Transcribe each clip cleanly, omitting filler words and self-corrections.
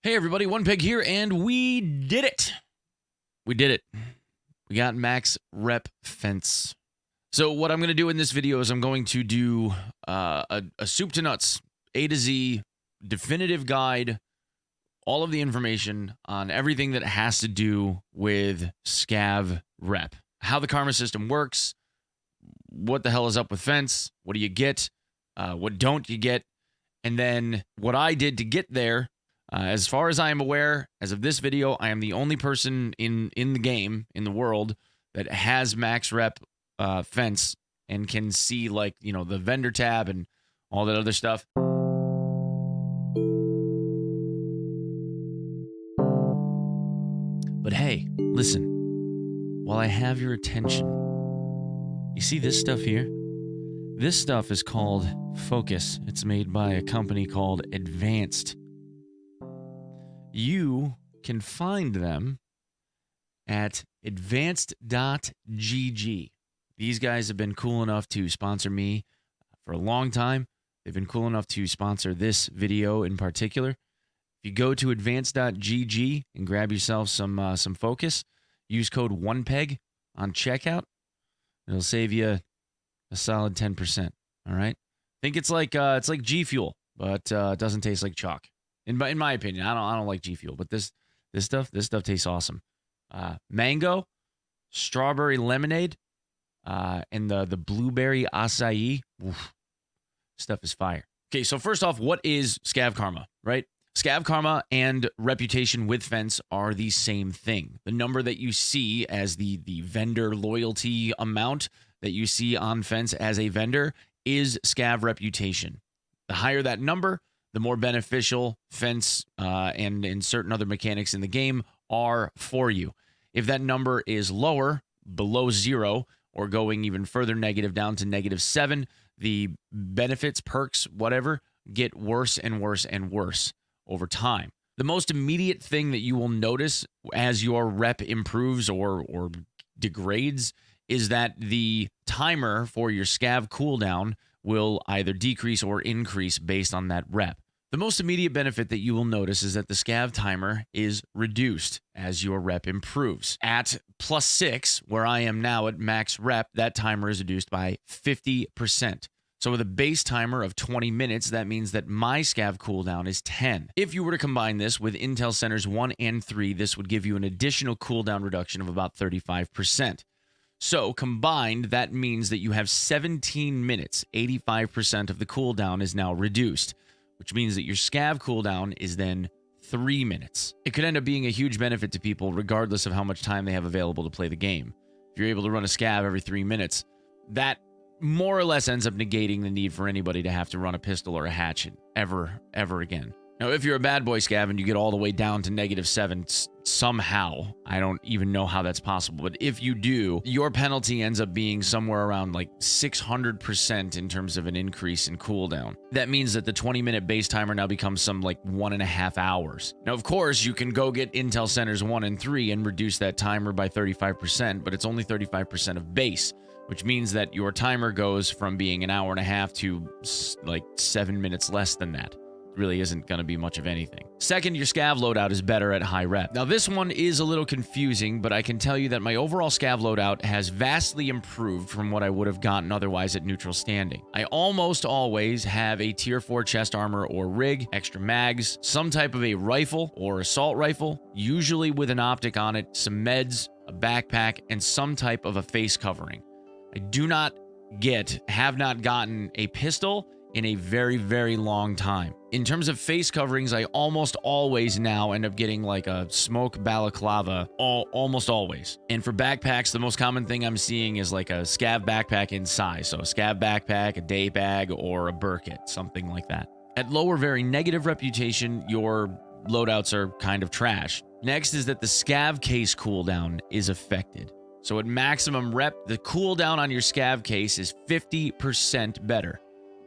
Hey everybody, Onepeg here, and we did it. We did it. We got max rep fence. So what I'm going to do in this video is I'm going to do a soup to nuts, A to Z, definitive guide, all of the information on everything that has to do with Scav rep. How the karma system works, what the hell is up with fence, what do you get, what don't you get, and then what I did to get there. As far as I am aware, as of this video, I am the only person in the game, in the world, that has max rep fence and can see, like, you know, the vendor tab and all that other stuff. But hey, listen, while I have your attention, you see this stuff here? This stuff is called Focus. It's made by a company called Advanced. You can find them at advanced.gg. These guys have been cool enough to sponsor me for a long time. They've been cool enough to sponsor this video in particular. If you go to advanced.gg and grab yourself some focus, use code Onepeg on checkout. It'll save you a solid 10%. All right. I think it's like G Fuel, but it doesn't taste like chalk. In my opinion, I don't like G Fuel, but this stuff tastes awesome. Mango, strawberry lemonade, and the blueberry acai. Oof, stuff is fire. Okay, so first off, what is Scav Karma, right? Scav Karma and reputation with fence are the same thing. The number that you see as the vendor loyalty amount that you see on fence as a vendor is Scav reputation. The higher that number, the more beneficial fence and certain other mechanics in the game are for you. If that number is lower, below 0, or going even further negative down to -7, the benefits, perks, whatever, get worse and worse and worse over time. The most immediate thing that you will notice as your rep improves or degrades is that the timer for your Scav cooldown will either decrease or increase based on that rep. The most immediate benefit that you will notice is that the Scav timer is reduced as your rep improves. At +6, where I am now at max rep, that timer is reduced by 50%. So with a base timer of 20 minutes, that means that my Scav cooldown is 10. If you were to combine this with Intel Centers 1 and 3, this would give you an additional cooldown reduction of about 35%. So combined, that means that you have 17 minutes. 85% of the cooldown is now reduced, which means that your Scav cooldown is then 3 minutes. It could end up being a huge benefit to people regardless of how much time they have available to play the game. If you're able to run a Scav every 3 minutes, that more or less ends up negating the need for anybody to have to run a pistol or a hatchet ever again. Now, if you're a bad boy Scav and you get all the way down to -7 somehow, I don't even know how that's possible, but if you do, your penalty ends up being somewhere around like 600% in terms of an increase in cooldown. That means that the 20-minute base timer now becomes some like 1.5 hours. Now, of course, you can go get Intel Centers 1 and 3 and reduce that timer by 35%, but it's only 35% of base, which means that your timer goes from being 1.5 hours to like 7 minutes less than that. Really isn't going to be much of anything. Second, your Scav loadout is better at high rep. Now, this one is a little confusing, but I can tell you that my overall Scav loadout has vastly improved from what I would have gotten otherwise at neutral standing. I almost always have a tier 4 chest armor or rig, extra mags, some type of a rifle or assault rifle, usually with an optic on it, some meds, a backpack, and some type of a face covering. I have not gotten a pistol in a very, very long time. In terms of face coverings, I almost always now end up getting like a smoke balaclava, almost always. And for backpacks, the most common thing I'm seeing is like a Scav backpack in size. So a Scav backpack, a day bag, or a Burkett, something like that. At lower, very negative reputation, your loadouts are kind of trash. Next is that the Scav case cooldown is affected. So at maximum rep, the cooldown on your Scav case is 50% better.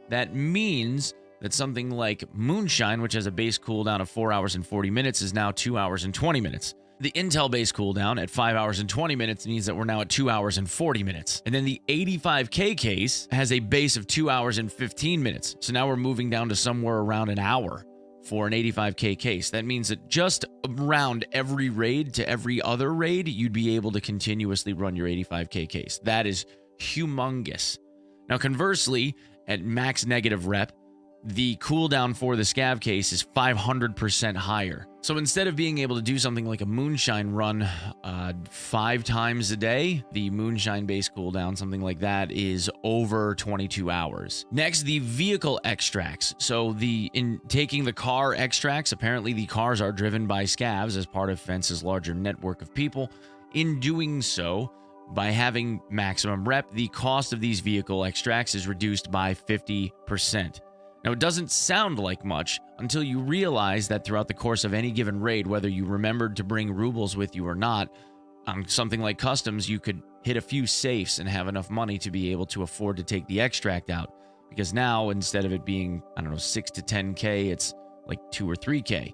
That means that something like Moonshine, which has a base cooldown of 4 hours and 40 minutes, is now 2 hours and 20 minutes. The Intel base cooldown at 5 hours and 20 minutes means that we're now at 2 hours and 40 minutes. And then the 85K case has a base of 2 hours and 15 minutes. So now we're moving down to somewhere around an hour. for an 85k case. That means that just around every raid to every other raid, you'd be able to continuously run your 85k case. That is humongous. Now, conversely, at max negative rep, the cooldown for the scav case is 500% higher. So instead of being able to do something like a moonshine run 5 times a day, the moonshine base cooldown, something like that, is over 22 hours. Next, the vehicle extracts. So in taking the car extracts, apparently the cars are driven by scavs as part of Fence's larger network of people. In doing so, by having maximum rep, the cost of these vehicle extracts is reduced by 50%. Now, it doesn't sound like much until you realize that throughout the course of any given raid, whether you remembered to bring rubles with you or not, on something like customs, you could hit a few safes and have enough money to be able to afford to take the extract out. Because now, instead of it being, I don't know, 6 to 10k, it's like 2 or 3k.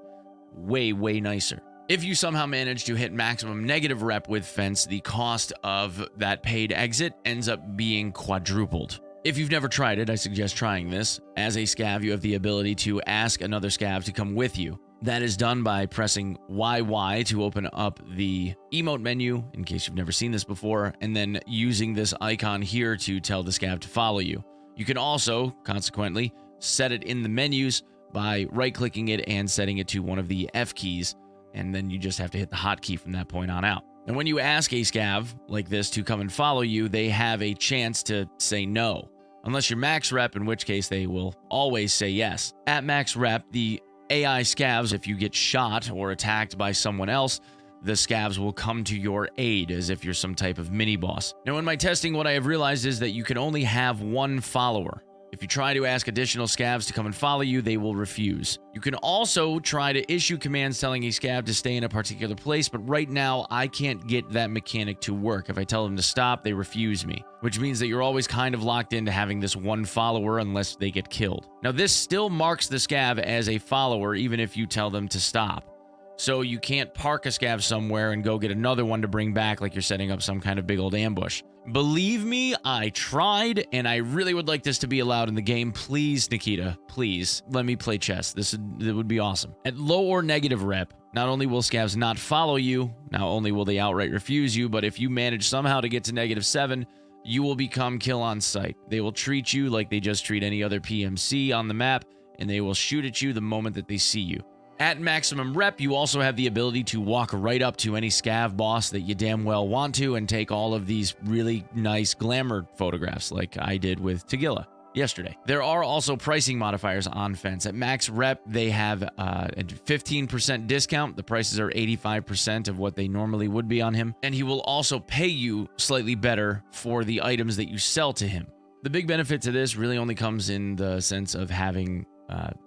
Way, way nicer. If you somehow manage to hit maximum negative rep with Fence, the cost of that paid exit ends up being quadrupled. If you've never tried it, I suggest trying this. As a scav, you have the ability to ask another scav to come with you. That is done by pressing YY to open up the emote menu, in case you've never seen this before, and then using this icon here to tell the scav to follow you. You can also, consequently, set it in the menus by right-clicking it and setting it to one of the F keys, and then you just have to hit the hotkey from that point on out. And when you ask a scav like this to come and follow you, they have a chance to say no. Unless you're max rep, in which case they will always say yes. At max rep, the AI scavs, if you get shot or attacked by someone else, the scavs will come to your aid as if you're some type of mini-boss. Now, in my testing, what I have realized is that you can only have one follower. If you try to ask additional scavs to come and follow you, they will refuse. You can also try to issue commands telling a scav to stay in a particular place, but right now, I can't get that mechanic to work. If I tell them to stop, they refuse me, which means that you're always kind of locked into having this one follower unless they get killed. Now, this still marks the scav as a follower, even if you tell them to stop. So you can't park a scav somewhere and go get another one to bring back like you're setting up some kind of big old ambush. Believe me, I tried, and I really would like this to be allowed in the game. Please, Nikita, please, let me play chess. It would be awesome. At low or negative rep, not only will scavs not follow you, not only will they outright refuse you, but if you manage somehow to get to -7, you will become kill on sight. They will treat you like they just treat any other PMC on the map, and they will shoot at you the moment that they see you. At maximum rep, you also have the ability to walk right up to any scav boss that you damn well want to and take all of these really nice glamour photographs like I did with Tagilla yesterday. There are also pricing modifiers on Fence. At max rep, they have a 15% discount. The prices are 85% of what they normally would be on him. And he will also pay you slightly better for the items that you sell to him. The big benefit to this really only comes in the sense of having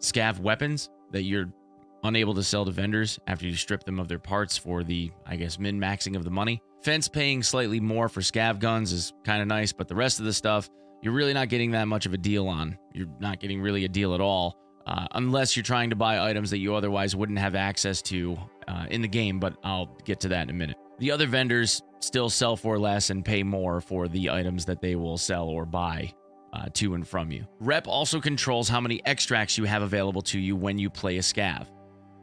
scav weapons that you're unable to sell to vendors after you strip them of their parts for the, I guess, min-maxing of the money. Fence paying slightly more for scav guns is kind of nice, but the rest of the stuff, you're really not getting that much of a deal on. You're not getting really a deal at all, unless you're trying to buy items that you otherwise wouldn't have access to in the game, but I'll get to that in a minute. The other vendors still sell for less and pay more for the items that they will sell or buy to and from you. Rep also controls how many extracts you have available to you when you play a scav,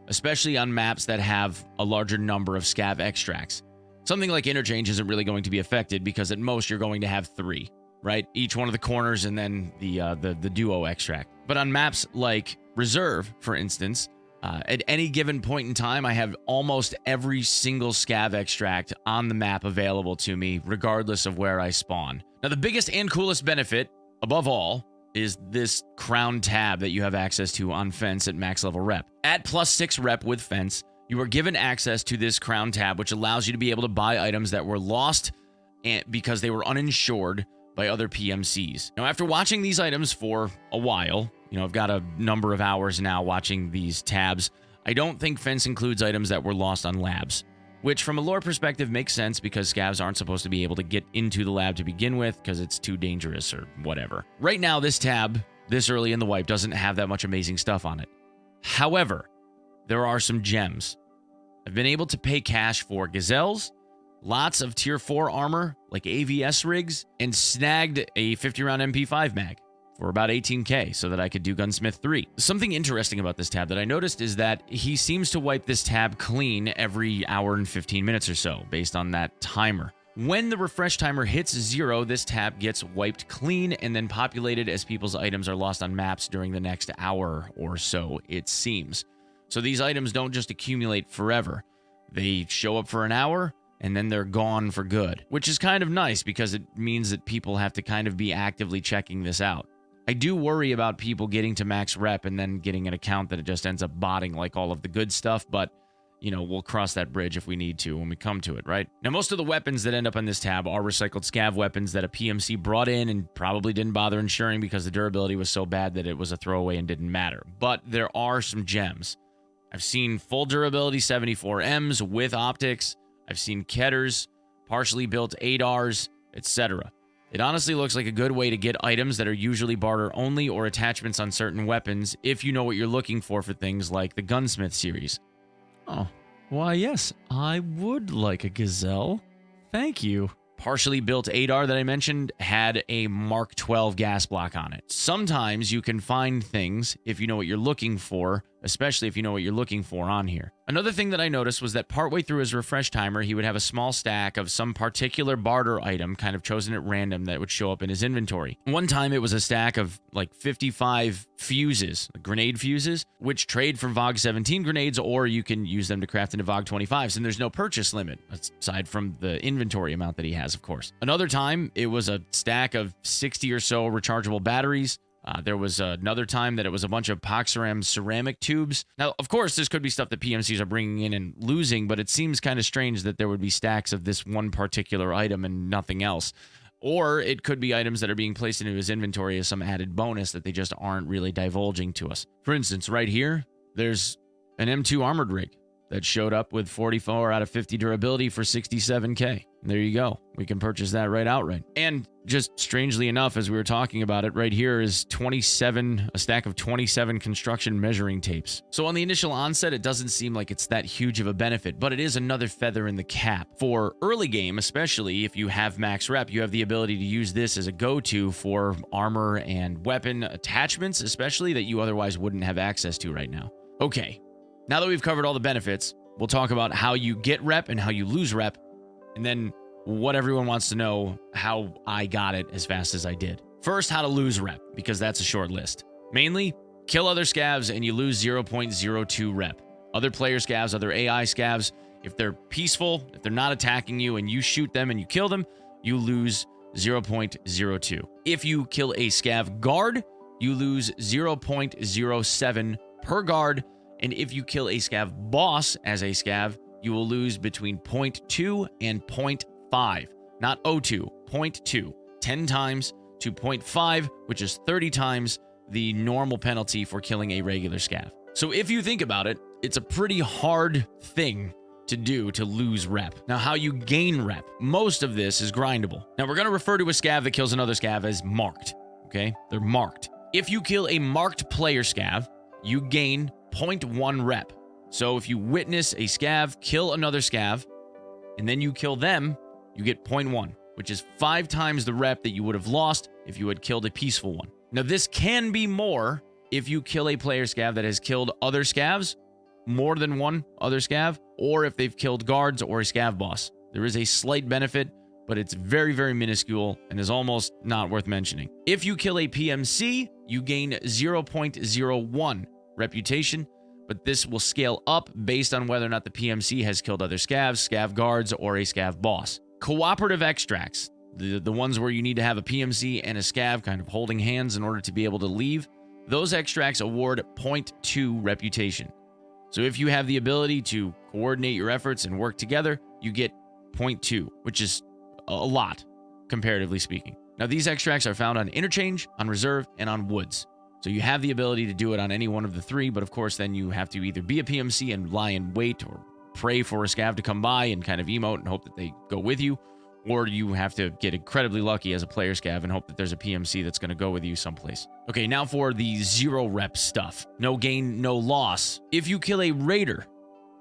especially on maps that have a larger number of scav extracts. Something like interchange isn't really going to be affected because at most you're going to have 3, right? Each one of the corners and then the duo extract. But on maps like Reserve, for instance, at any given point in time, I have almost every single scav extract on the map available to me, regardless of where I spawn. Now, the biggest and coolest benefit, above all, is this crown tab that you have access to on Fence at max level rep. At +6 rep with Fence, you are given access to this crown tab, which allows you to be able to buy items that were lost because they were uninsured by other PMCs. Now, after watching these items for a while, I've got a number of hours now watching these tabs, I don't think Fence includes items that were lost on labs, which from a lore perspective makes sense because scavs aren't supposed to be able to get into the lab to begin with because it's too dangerous or whatever. Right now, this tab, this early in the wipe, doesn't have that much amazing stuff on it. However, there are some gems. I've been able to pay cash for gazelles, lots of tier 4 armor like AVS rigs, and snagged a 50-round MP5 mag. for about 18k so that I could do Gunsmith 3. Something interesting about this tab that I noticed is that he seems to wipe this tab clean every hour and 15 minutes or so based on that timer. When the refresh timer hits 0, this tab gets wiped clean and then populated as people's items are lost on maps during the next hour or so, it seems. So these items don't just accumulate forever. They show up for an hour and then they're gone for good, which is kind of nice because it means that people have to kind of be actively checking this out. I do worry about people getting to max rep and then getting an account that it just ends up botting like all of the good stuff, but you know, we'll cross that bridge if we need to when we come to it, right? Now, most of the weapons that end up on this tab are recycled scav weapons that a PMC brought in and probably didn't bother insuring because the durability was so bad that it was a throwaway and didn't matter. But there are some gems. I've seen full durability 74Ms with optics. I've seen Ketters, partially built ADARs, etc. It honestly looks like a good way to get items that are usually barter only or attachments on certain weapons if you know what you're looking for things like the Gunsmith series. Oh, why yes, I would like a Gazelle. Thank you. Partially built ADAR that I mentioned had a Mark 12 gas block on it. Sometimes you can find things if you know what you're looking for, especially if you know what you're looking for on here. Another thing that I noticed was that partway through his refresh timer, he would have a small stack of some particular barter item kind of chosen at random that would show up in his inventory. One time it was a stack of like 55 fuses, grenade fuses, which trade for VOG 17 grenades, or you can use them to craft into VOG 25s, and there's no purchase limit, aside from the inventory amount that he has, of course. Another time, it was a stack of 60 or so rechargeable batteries. There was another time that it was a bunch of Poxaram ceramic tubes. Now, of course, this could be stuff that PMCs are bringing in and losing, but it seems kind of strange that there would be stacks of this one particular item and nothing else. Or it could be items that are being placed into his inventory as some added bonus that they just aren't really divulging to us. For instance, right here, there's an M2 armored rig that showed up with 44 out of 50 durability for 67k. There you go. We can purchase that right outright. And just strangely enough, as we were talking about it, right here is a stack of 27 construction measuring tapes. So on the initial onset, it doesn't seem like it's that huge of a benefit, but it is another feather in the cap. For early game, especially if you have max rep, you have the ability to use this as a go-to for armor and weapon attachments, especially that you otherwise wouldn't have access to right now. Okay, now that we've covered all the benefits, we'll talk about how you get rep and how you lose rep, and then what everyone wants to know, how I got it as fast as I did. First, how to lose rep, because that's a short list. Mainly, kill other scavs and you lose 0.02 rep. Other player scavs, other AI scavs, if they're peaceful, if they're not attacking you and you shoot them and you kill them, you lose 0.02. If you kill a scav guard, you lose 0.07 per guard. And if you kill a scav boss as a scav, you will lose between 0.2 and 0.5, not 0.2, 0.2, 10 times to 0.5, which is 30 times the normal penalty for killing a regular scav. So if you think about it, it's a pretty hard thing to do to lose rep. Now, how you gain rep, most of this is grindable. Now, we're going to refer to a scav that kills another scav as marked, okay? They're marked. If you kill a marked player scav, you gain 0.1 rep. So if you witness a scav kill another scav, and then you kill them, you get 0.1, which is 5 times the rep that you would have lost if you had killed a peaceful one. Now, this can be more if you kill a player scav that has killed other scavs, more than one other scav, or if they've killed guards or a scav boss. There is a slight benefit, but it's very, very minuscule and is almost not worth mentioning. If you kill a PMC, you gain 0.01 reputation, but this will scale up based on whether or not the PMC has killed other scavs, scav guards, or a scav boss. Cooperative extracts, the ones where you need to have a PMC and a scav kind of holding hands in order to be able to leave, those extracts award 0.2 reputation. So if you have the ability to coordinate your efforts and work together, you get 0.2, which is a lot, comparatively speaking. Now, these extracts are found on Interchange, on Reserve, and on Woods. So you have the ability to do it on any one of the three, but of course then you have to either be a PMC and lie in wait or pray for a scav to come by and kind of emote and hope that they go with you, or you have to get incredibly lucky as a player scav and hope that there's a PMC that's going to go with you someplace. Okay, now for the 0 rep stuff. No gain, no loss. If you kill a raider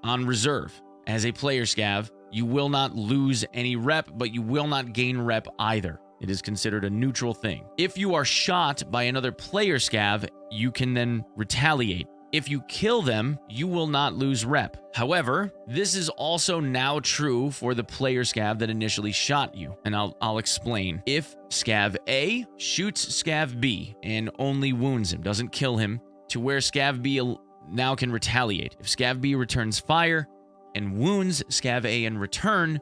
on Reserve as a player scav, you will not lose any rep, but you will not gain rep either. It is considered a neutral thing. If you are shot by another player scav, you can then retaliate. If you kill them, you will not lose rep. However, this is also now true for the player scav that initially shot you, and I'll explain. If scav A shoots scav B and only wounds him, doesn't kill him, to where scav B now can retaliate. If scav B returns fire and wounds scav A in return,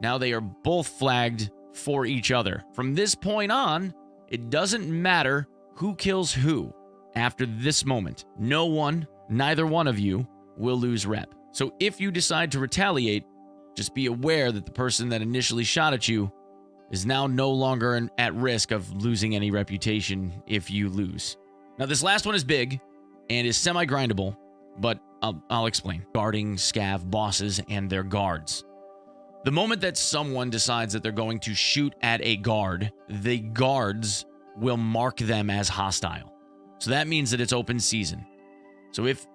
now they are both flagged for each other. From this point on, it doesn't matter who kills who. After this moment, neither one of you will lose rep. So if you decide to retaliate, just be aware that the person that initially shot at you is now no longer at risk of losing any reputation if you lose. Now, this last one is big and is semi-grindable, but I'll explain. Guarding scav bosses and their guards. The moment that someone decides that they're going to shoot at a guard, the guards will mark them as hostile. So that means that it's open season. So if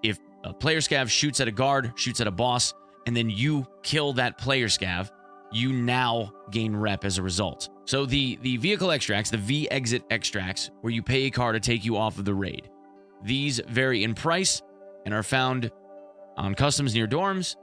a player scav shoots at a guard, shoots at a boss, and then you kill that player scav, you now gain rep as a result. So the vehicle extracts, the V-exit extracts, where you pay a car to take you off of the raid. These vary in price and are found on customs near dorms,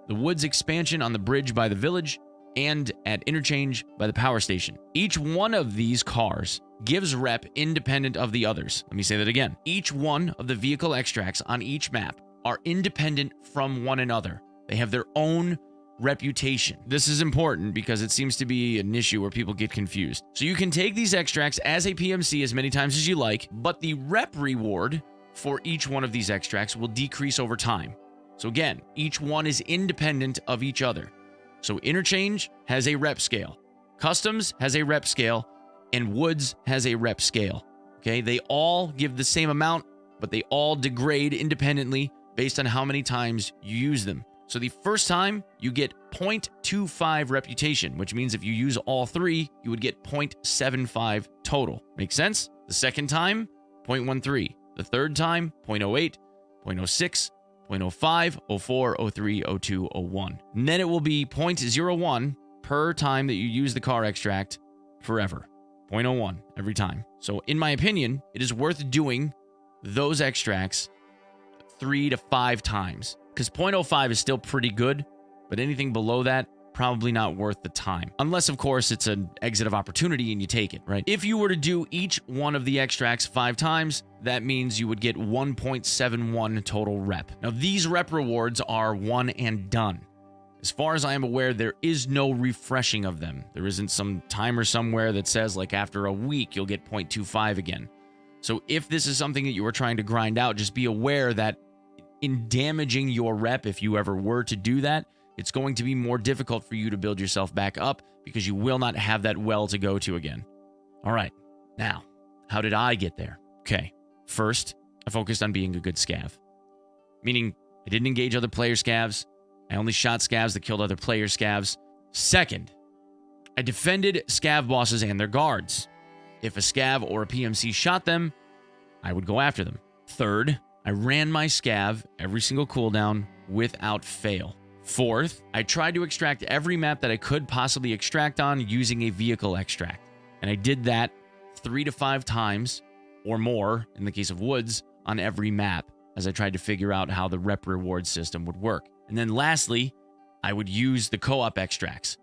the woods expansion on the bridge by the village, and at interchange by the power station. Each one of these cars gives rep independent of the others. Let me say that again. Each one of the vehicle extracts on each map are independent from one another. They have their own reputation. This is important because it seems to be an issue where people get confused. So you can take these extracts as a PMC as many times as you like, but the rep reward for each one of these extracts will decrease over time. So again, each one is independent of each other. So interchange has a rep scale, customs has a rep scale, and woods has a rep scale. Okay, they all give the same amount, but they all degrade independently based on how many times you use them. So the first time you get 0.25 reputation, which means if you use all three, you would get 0.75 total. Make sense? The second time, 0.13. The third time, 0.08, 0.06, 0.05, 04, 03, 02, 01. And then it will be 0.01 per time that you use the car extract forever. 0.01 every time. So in my opinion, it is worth doing those extracts 3 to 5 times, because 0.05 is still pretty good, but anything below that, probably not worth the time. Unless, of course, it's an exit of opportunity and you take it, right? If you were to do each one of the extracts 5 times, that means you would get 1.71 total rep. Now, these rep rewards are one and done. As far as I am aware, there is no refreshing of them. There isn't some timer somewhere that says, like, after a week, you'll get 0.25 again. So if this is something that you are trying to grind out, just be aware that in damaging your rep, if you ever were to do that, it's going to be more difficult for you to build yourself back up because you will not have that well to go to again. All right, now, how did I get there? Okay, first, I focused on being a good scav, meaning I didn't engage other player scavs. I only shot scavs that killed other player scavs. Second, I defended scav bosses and their guards. If a scav or a PMC shot them, I would go after them. Third, I ran my scav every single cooldown without fail. Fourth, I tried to extract every map that I could possibly extract on using a vehicle extract. And I did that 3 to 5 times or more, in the case of woods, on every map as I tried to figure out how the rep reward system would work. And then lastly, I would use the co-op extracts.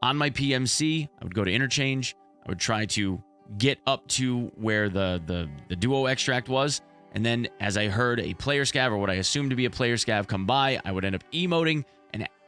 On my PMC, I would go to interchange. I would try to get up to where the duo extract was. And then as I heard a player scav, or what I assumed to be a player scav, come by, I would end up emoting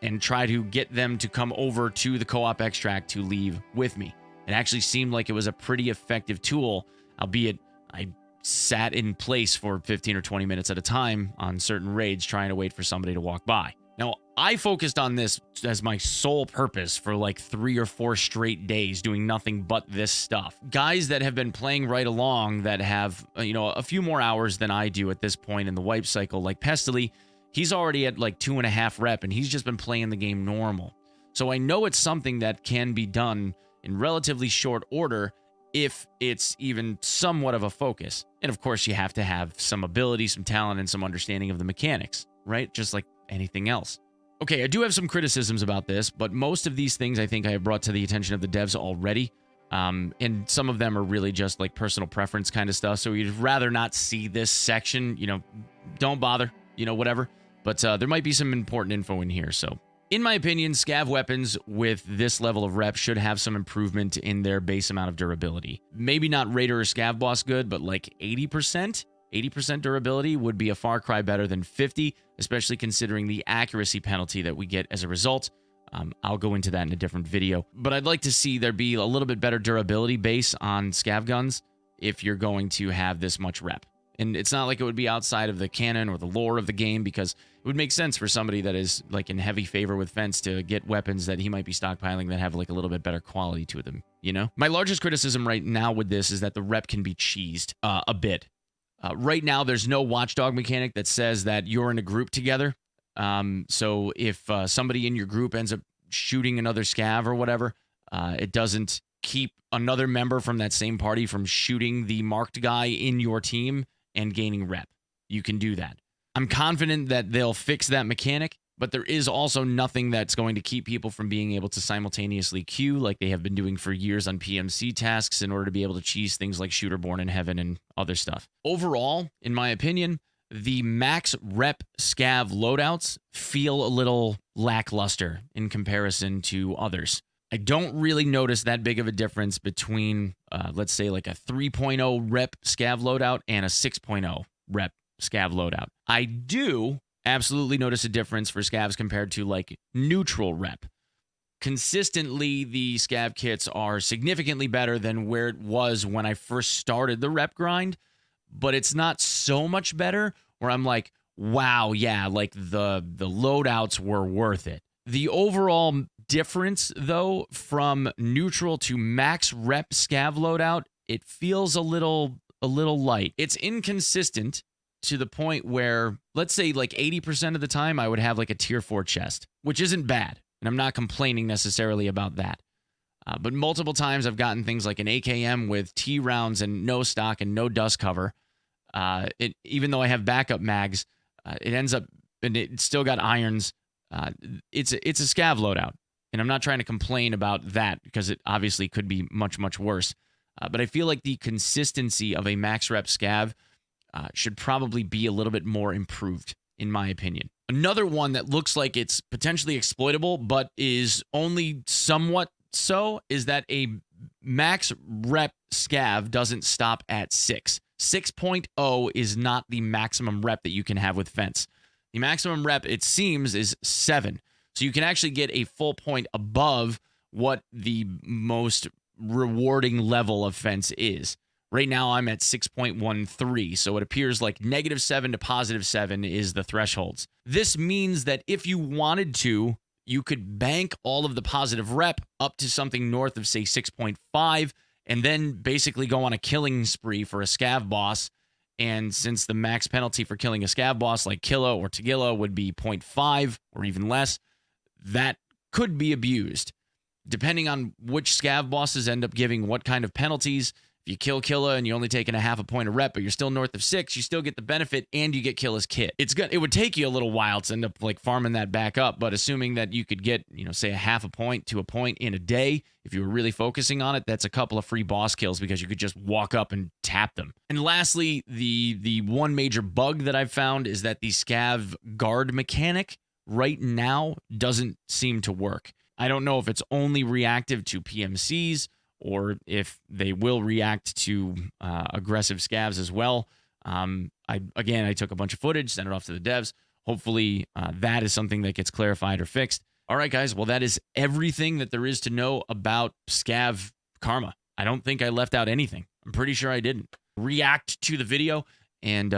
and try to get them to come over to the co-op extract to leave with me. It actually seemed like it was a pretty effective tool, albeit I sat in place for 15 or 20 minutes at a time on certain raids trying to wait for somebody to walk by. Now, I focused on this as my sole purpose for like 3 or 4 straight days, doing nothing but this stuff. Guys that have been playing right along that have, a few more hours than I do at this point in the wipe cycle, like Pestily, he's already at like 2.5 rep, and he's just been playing the game normal. So I know it's something that can be done in relatively short order if it's even somewhat of a focus. And of course, you have to have some ability, some talent, and some understanding of the mechanics, right? Just like anything else. Okay, I do have some criticisms about this, but most of these things I think I have brought to the attention of the devs already. And some of them are really just like personal preference kind of stuff. So you'd rather not see this section, don't bother, whatever. But there might be some important info in here. So in my opinion, scav weapons with this level of rep should have some improvement in their base amount of durability. Maybe not Raider or Scav boss good, but like 80%? 80% durability would be a far cry better than 50, especially considering the accuracy penalty that we get as a result. I'll go into that in a different video. But I'd like to see there be a little bit better durability base on scav guns if you're going to have this much rep. And it's not like it would be outside of the canon or the lore of the game, because it would make sense for somebody that is like in heavy favor with Fence to get weapons that he might be stockpiling that have like a little bit better quality to them, My largest criticism right now with this is that the rep can be cheesed a bit. Right now, there's no watchdog mechanic that says that you're in a group together. So if somebody in your group ends up shooting another scav or whatever, it doesn't keep another member from that same party from shooting the marked guy in your team and gaining rep. You can do that. I'm confident that they'll fix that mechanic, but there is also nothing that's going to keep people from being able to simultaneously queue like they have been doing for years on PMC tasks in order to be able to cheese things like Shooter Born in Heaven and other stuff. Overall, in my opinion, the max rep scav loadouts feel a little lackluster in comparison to others. I don't really notice that big of a difference between, let's say, like a 3.0 rep scav loadout and a 6.0 rep scav loadout. I do absolutely notice a difference for scavs compared to like neutral rep. Consistently, the scav kits are significantly better than where it was when I first started the rep grind, but it's not so much better where I'm like, wow, yeah, like the loadouts were worth it. The overall difference, though, from neutral to max rep scav loadout, it feels a little light. It's inconsistent to the point where, let's say, like 80% of the time, I would have like a tier 4 chest, which isn't bad, and I'm not complaining necessarily about that. But multiple times I've gotten things like an AKM with T rounds and no stock and no dust cover. Even though I have backup mags, it ends up, and it still got irons. It's a scav loadout, and I'm not trying to complain about that because it obviously could be much, much worse. But I feel like the consistency of a max rep scav should probably be a little bit more improved, in my opinion. Another one that looks like it's potentially exploitable, but is only somewhat so, is that a max rep scav doesn't stop at 6. 6.0 is not the maximum rep that you can have with Fence. The maximum rep, it seems, is 7. So you can actually get a full point above what the most rewarding level of Fence is. Right now, I'm at 6.13, so it appears like -7 to +7 is the thresholds. This means that if you wanted to, you could bank all of the positive rep up to something north of, say, 6.5, and then basically go on a killing spree for a scav boss. And since the max penalty for killing a scav boss like Killa or Tagilla would be 0.5 or even less, that could be abused. Depending on which scav bosses end up giving what kind of penalties, if you kill Killa and you're only taking a half a point of rep, but you're still north of 6, you still get the benefit and you get Killa's kit. It would take you a little while to end up like farming that back up, but assuming that you could get, say a half a point to a point in a day, if you were really focusing on it, that's a couple of free boss kills because you could just walk up and tap them. And lastly, the one major bug that I've found is that the scav guard mechanic right now doesn't seem to work. I don't know if it's only reactive to PMCs or if they will react to aggressive scavs as well. I took a bunch of footage, sent it off to the devs. Hopefully that is something that gets clarified or fixed. All right, guys. Well, that is everything that there is to know about scav karma. I don't think I left out anything. I'm pretty sure I didn't. React to the video and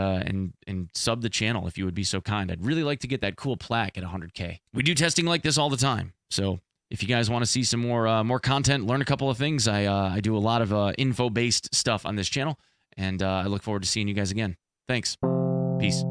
sub the channel if you would be so kind. I'd really like to get that cool plaque at 100K. We do testing like this all the time, so if you guys want to see some more content, learn a couple of things, I do a lot of info-based stuff on this channel, and I look forward to seeing you guys again. Thanks. Peace.